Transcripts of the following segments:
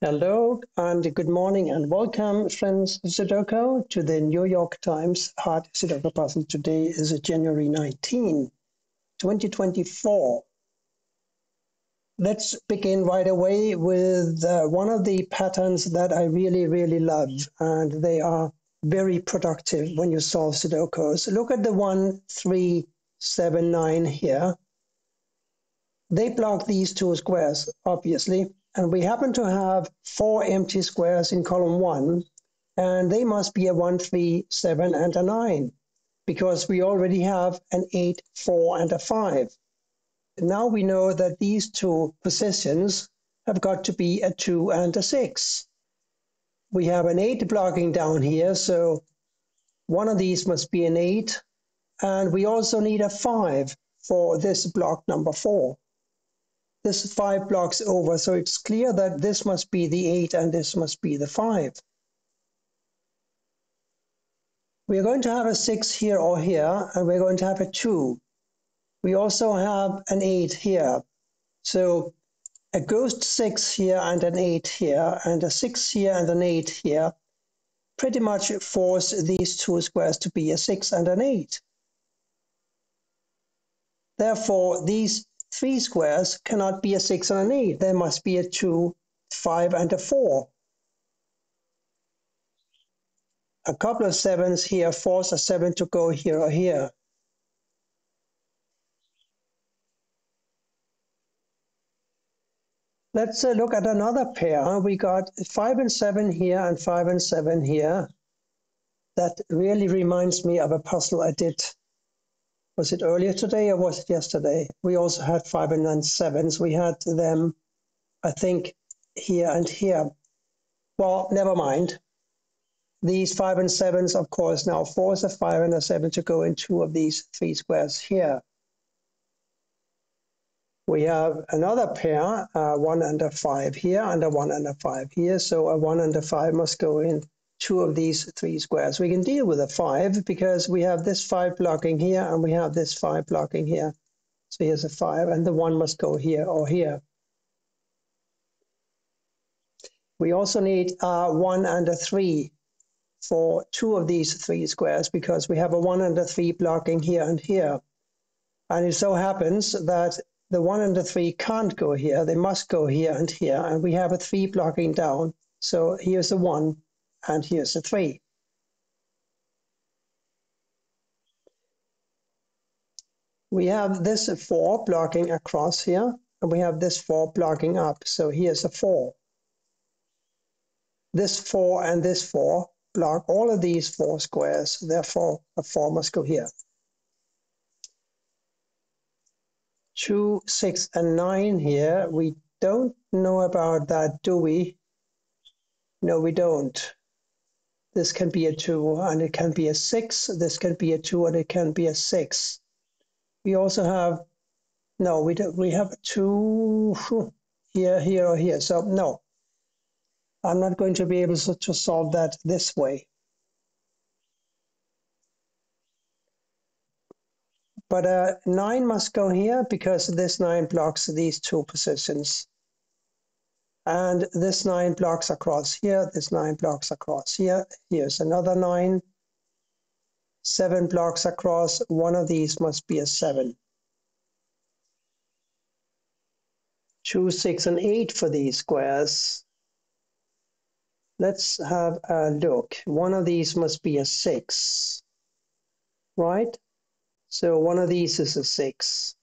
Hello and good morning and welcome, friends of Sudoku, to the New York Times Hard Sudoku Puzzle. Today is January 19, 2024. Let's begin right away with one of the patterns that I really love, and they are very productive when you solve Sudokus. Look at the 1, 3, 7, 9 here. They block these two squares, obviously, and we happen to have 4 empty squares in column 1, and they must be a 1, 3, 7, and a 9, because we already have an 8, 4, and a 5. Now we know that these two positions have got to be a 2 and a 6. We have an 8 blocking down here, so one of these must be an 8, and we also need a 5 for this block number 4. This is 5 blocks over, so it's clear that this must be the 8 and this must be the 5. We're going to have a 6 here or here, and we're going to have a 2. We also have an 8 here. So a ghost 6 here and an 8 here, and a 6 here and an 8 here, pretty much force these two squares to be a 6 and an 8. Therefore, these 3 squares cannot be a 6 and an 8. There must be a 2, 5, and a 4. A couple of 7s here force a 7 to go here or here. Let's look at another pair. We got 5 and 7 here and 5 and 7 here. That really reminds me of a puzzle I did. Was it earlier today or was it yesterday? We also had 5 and 7s. We had them, I think, here and here. Well, never mind. These 5 and 7s, of course, now force a 5 and a 7 to go in 2 of these 3 squares here. We have another pair, 1 and a 5 here, and a 1 and a 5 here. So a 1 and a 5 must go in 2 of these 3 squares. We can deal with a 5 because we have this 5 blocking here and we have this 5 blocking here. So here's a 5 and the 1 must go here or here. We also need a 1 and a 3 for 2 of these 3 squares because we have a 1 and a 3 blocking here and here. And it so happens that the 1 and the 3 can't go here. They must go here, and we have a 3 blocking down. So here's a 1 and here's a 3. We have this 4 blocking across here, and we have this 4 blocking up. So here's a 4. This 4 and this 4 block all of these 4 squares. Therefore, a 4 must go here. 2, 6, and 9 here. We don't know about that, do we? No, we don't. This can be a 2 and it can be a 6. This can be a 2 and it can be a 6. We also have, no, we don't. We have a 2 here, here, or here. So no, I'm not going to be able to solve that this way. But 9 must go here because this 9 blocks these 2 positions. And this 9 blocks across here, this 9 blocks across here. Here's another 9. 7 blocks across, one of these must be a 7. 2, 6, and 8 for these squares. Let's have a look. One of these must be a 6, right? So one of these is a 6.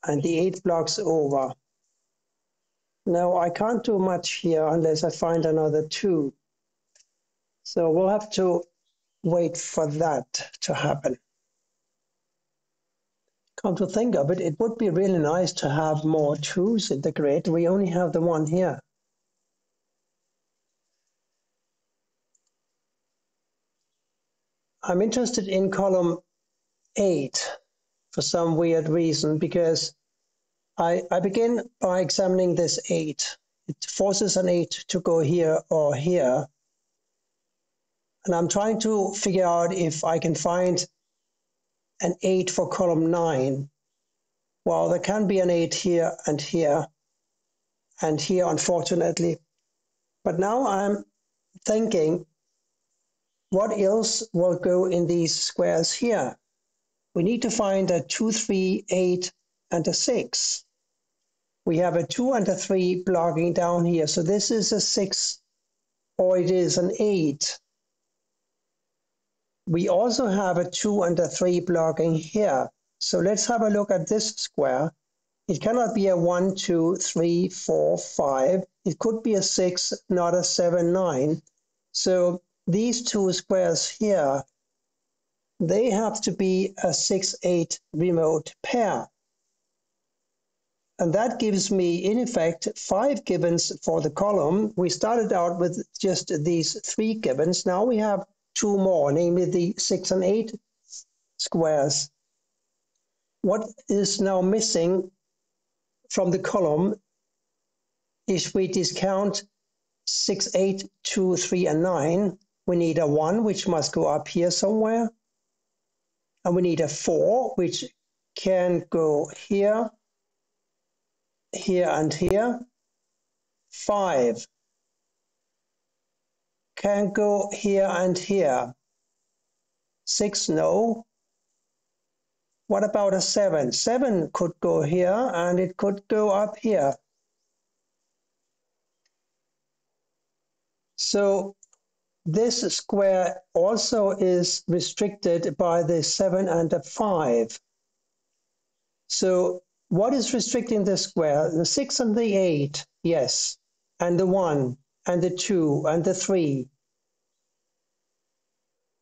And the 8 blocks over. Now I can't do much here unless I find another 2. So we'll have to wait for that to happen. Come to think of it, it would be really nice to have more 2s in the grid. We only have the 1 here. I'm interested in column 8 for some weird reason, because I begin by examining this 8. It forces an 8 to go here or here. And I'm trying to figure out if I can find an 8 for column 9. Well, there can be an 8 here and here. and here, unfortunately. But now I'm thinking, what else will go in these squares here? We need to find a 2, 3, 8, and a 6. We have a 2 and a 3 blocking down here. So this is a 6, or it is an 8. We also have a 2 and a 3 blocking here. So let's have a look at this square. It cannot be a 1, 2, 3, 4, 5. It could be a 6, not a 7, 9. So these two squares here, they have to be a 6, 8 remote pair. And that gives me, in effect, 5 givens for the column. We started out with just these 3 givens. Now we have 2 more, namely the 6 and 8 squares. What is now missing from the column if we discount 6, 8, 2, 3, and 9? We need a 1, which must go up here somewhere. And we need a 4, which can go here, here, and here. 5 can go here and here. 6, no. What about a 7? 7 could go here, and it could go up here. So this square also is restricted by the 7 and the 5. So what is restricting the square? The 6 and the 8, yes, and the 1, and the 2, and the 3.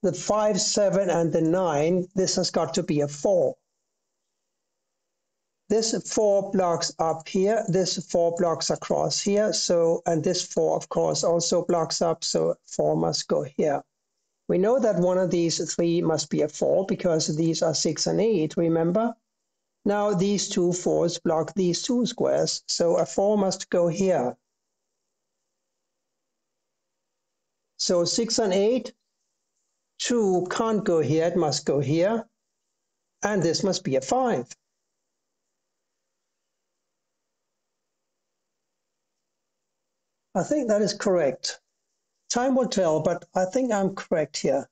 The 5, 7, and the 9, this has got to be a 4. This 4 blocks up here, this 4 blocks across here, so, and this 4, of course, also blocks up, so 4 must go here. We know that one of these 3 must be a 4 because these are 6 and 8, remember? Now these two 4s block these 2 squares, so a 4 must go here. So 6 and 8, 2 can't go here, it must go here, and this must be a 5. I think that is correct. Time will tell, but I think I'm correct here.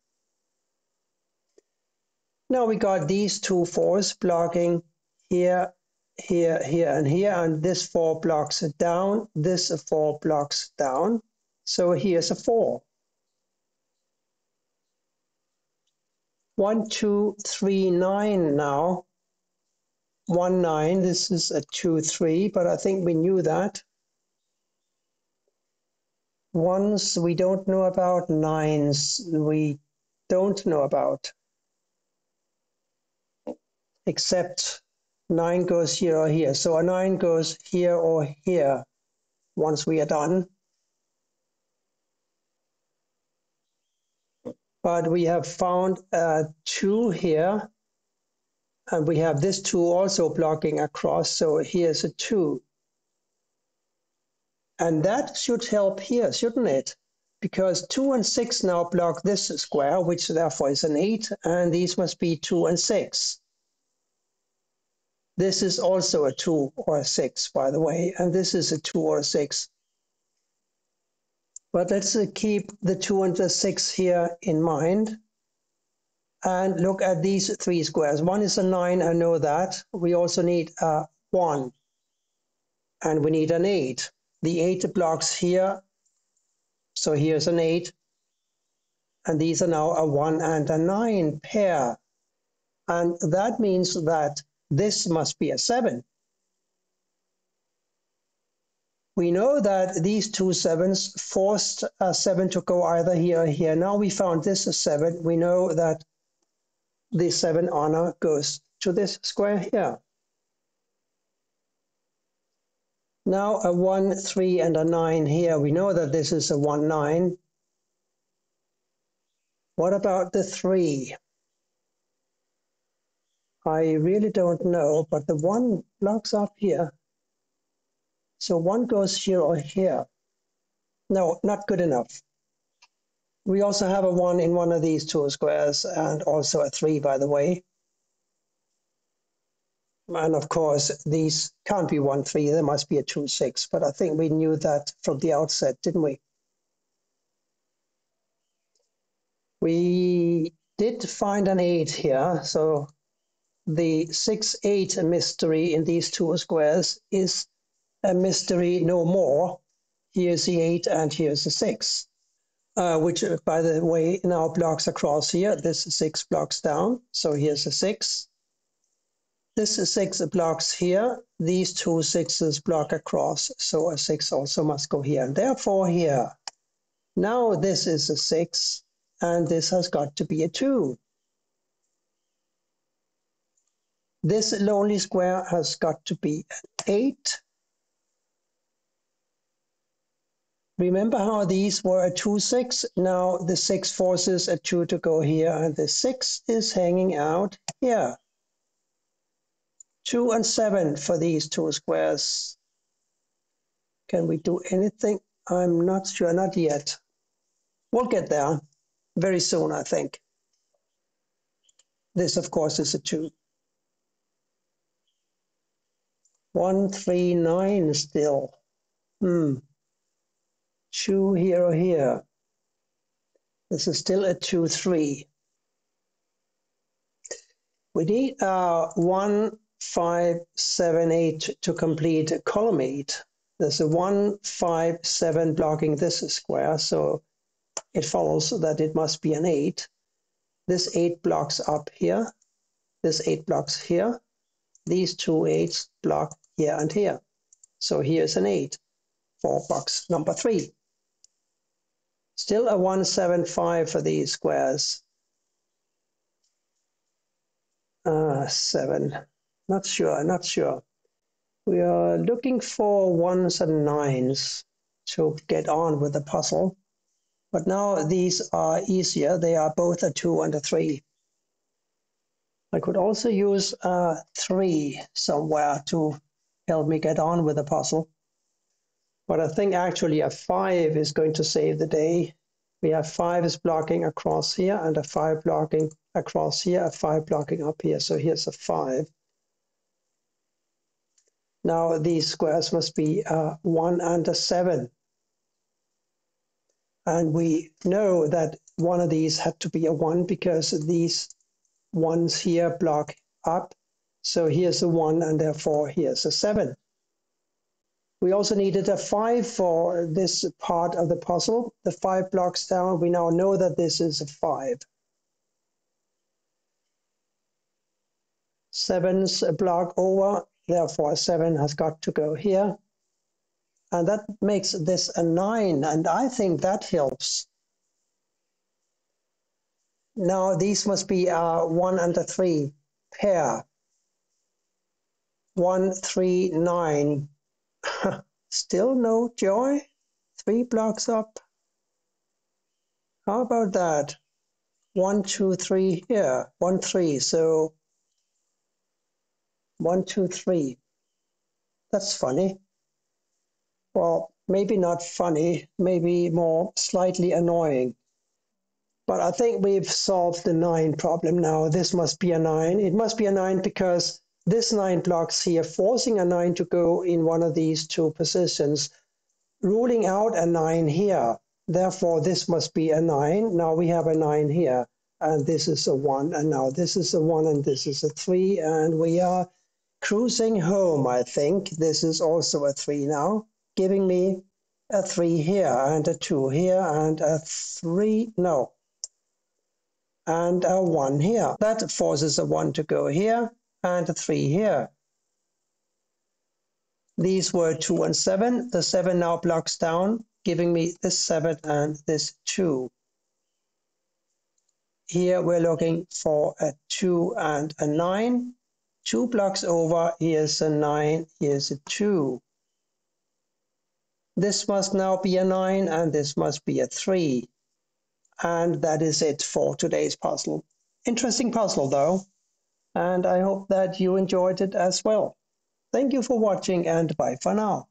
Now we got these 2 4s blocking here, here, here, and here, and this 4 blocks it down, this 4 blocks down. So here's a 4. 1, 2, 3, 9 now. 1, 9, this is a 2, 3, but I think we knew that. 1s we don't know about, 9s we don't know about. Except 9 goes here or here. So a 9 goes here or here once we are done. But we have found a 2 here. And we have this 2 also blocking across. So here's a 2. And that should help here, shouldn't it? Because 2 and 6 now block this square, which therefore is an 8. And these must be 2 and 6. This is also a 2 or a 6, by the way, and this is a 2 or a 6. But let's keep the 2 and the 6 here in mind and look at these 3 squares. 1 is a 9, I know that. We also need a 1, and we need an 8. The 8 blocks here, so here's an 8, and these are now a 1 and a 9 pair. And that means that this must be a 7. We know that these 2 7s forced a 7 to go either here or here. Now we found this is 7. We know that the 7 honor goes to this square here. Now a 1, 3, and a 9 here. We know that this is a 1, 9. What about the 3? I really don't know, but the 1 blocks up here. So 1 goes here or here. No, not good enough. We also have a 1 in one of these 2 squares and also a 3, by the way. And of course, these can't be 1, 3. There must be a 2, 6. But I think we knew that from the outset, didn't we? We did find an 8 here. So the 6, 8 mystery in these two squares is a mystery no more. Here's the 8 and here's the 6. Which, by the way, now blocks across here. This 6 blocks down. So here's a 6. This 6 blocks here. These two 6s block across. So a 6 also must go here. And therefore here. Now this is a 6. And this has got to be a 2. This lonely square has got to be an 8. Remember how these were a 2, 6? Now the 6 forces a 2 to go here, and the 6 is hanging out here. 2 and 7 for these two squares. Can we do anything? I'm not sure, not yet. We'll get there very soon, I think. This, of course, is a 2. 1, 3, 9 still. 2 here or here. This is still a 2, 3. We need 1, 5, 7, 8 to complete column 8. There's a 1, 5, 7 blocking this square, so it follows that it must be an 8. This 8 blocks up here. This 8 blocks here. These two 8s block here and here. So here's an 8 for box number 3. Still a 1, 7, 5 for these squares. 7. Not sure. We are looking for 1s and 9s to get on with the puzzle. But now these are easier. They are both a 2 and a 3. I could also use a 3 somewhere to help me get on with the puzzle. But I think actually a 5 is going to save the day. We have 5 is blocking across here and a 5 blocking across here, a 5 blocking up here. So here's a 5. Now these squares must be a 1 and a 7. And we know that one of these had to be a 1 because these ones here block up. So here's a 1 and therefore here's a 7. We also needed a 5 for this part of the puzzle. The 5 blocks down. We now know that this is a 5. 7's a block over. Therefore, a 7 has got to go here. And that makes this a 9. And I think that helps. Now, these must be a 1 and a 3 pair. 1, 3, 9. Still no joy? 3 blocks up. How about that? 1, 2, 3 here. 1, 3. So 1, 2, 3. That's funny. Well, maybe not funny, maybe more slightly annoying. But I think we've solved the 9 problem now. This must be a 9. It must be a 9 because this 9 blocks here, forcing a 9 to go in one of these two positions, ruling out a 9 here. Therefore, this must be a 9. Now we have a 9 here, and this is a 1, and now this is a 1, and this is a 3, and we are cruising home, I think. This is also a 3 now, giving me a 3 here, and a 2 here, and a 3, no, and a 1 here. That forces a 1 to go here, and a 3 here. These were 2 and 7. The 7 now blocks down, giving me this 7 and this 2. Here we're looking for a 2 and a 9. 2 blocks over, here's a 9, here's a 2. This must now be a 9, and this must be a 3. And that is it for today's puzzle. Interesting puzzle, though. And I hope that you enjoyed it as well. Thank you for watching, and bye for now.